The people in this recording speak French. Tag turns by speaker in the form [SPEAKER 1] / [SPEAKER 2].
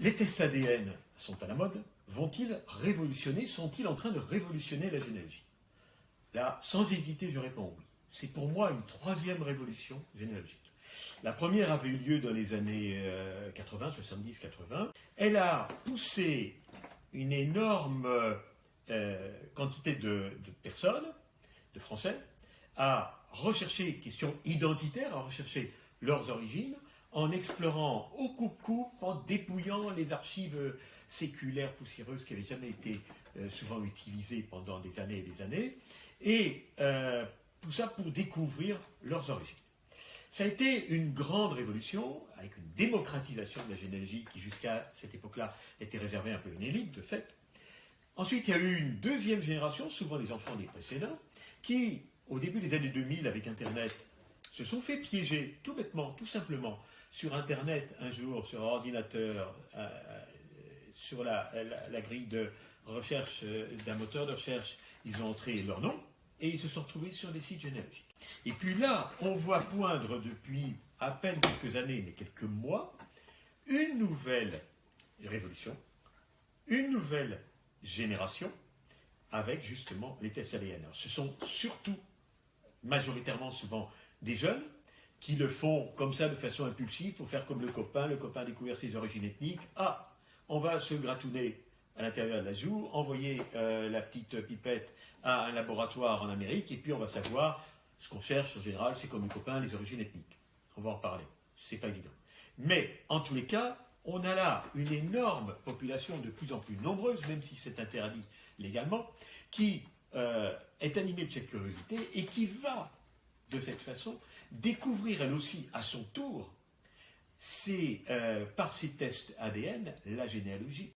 [SPEAKER 1] Les tests ADN sont à la mode. Vont-ils révolutionner, sont-ils en train de révolutionner la généalogie? Là, sans hésiter, je réponds oui. C'est pour moi une troisième révolution généalogique. La première avait eu lieu dans les années 80, 70-80. Elle a poussé une énorme quantité de personnes, de Français, à rechercher, question identitaire, à rechercher leurs origines, en explorant au coupe-coupe, en dépouillant les archives séculaires poussiéreuses qui n'avaient jamais été souvent utilisées pendant des années et des années, et tout ça pour découvrir leurs origines. Ça a été une grande révolution, avec une démocratisation de la généalogie qui jusqu'à cette époque-là était réservée un peu à une élite de fait. Ensuite, il y a eu une deuxième génération, souvent les enfants des précédents, qui, au début des années 2000, avec Internet, se sont fait piéger tout bêtement, tout simplement, sur Internet un jour, sur un ordinateur, sur la grille de recherche d'un moteur de recherche, ils ont entré leur nom et ils se sont retrouvés sur des sites généalogiques. Et puis là, on voit poindre depuis à peine quelques années, mais quelques mois, une nouvelle révolution, une nouvelle génération, avec justement les tests ADN. Alors, ce sont surtout, majoritairement souvent, des jeunes qui le font comme ça de façon impulsive, il faut faire comme le copain a découvert ses origines ethniques, ah, on va se gratouner à l'intérieur de la joue, envoyer la petite pipette à un laboratoire en Amérique, et puis on va savoir, ce qu'on cherche en général, c'est comme le copain, les origines ethniques. On va en reparler, c'est pas évident. Mais, en tous les cas, on a là une énorme population de plus en plus nombreuse, même si c'est interdit légalement, qui est animée de cette curiosité et qui va, de cette façon, découvrir elle aussi, à son tour, par ces tests ADN, la généalogie.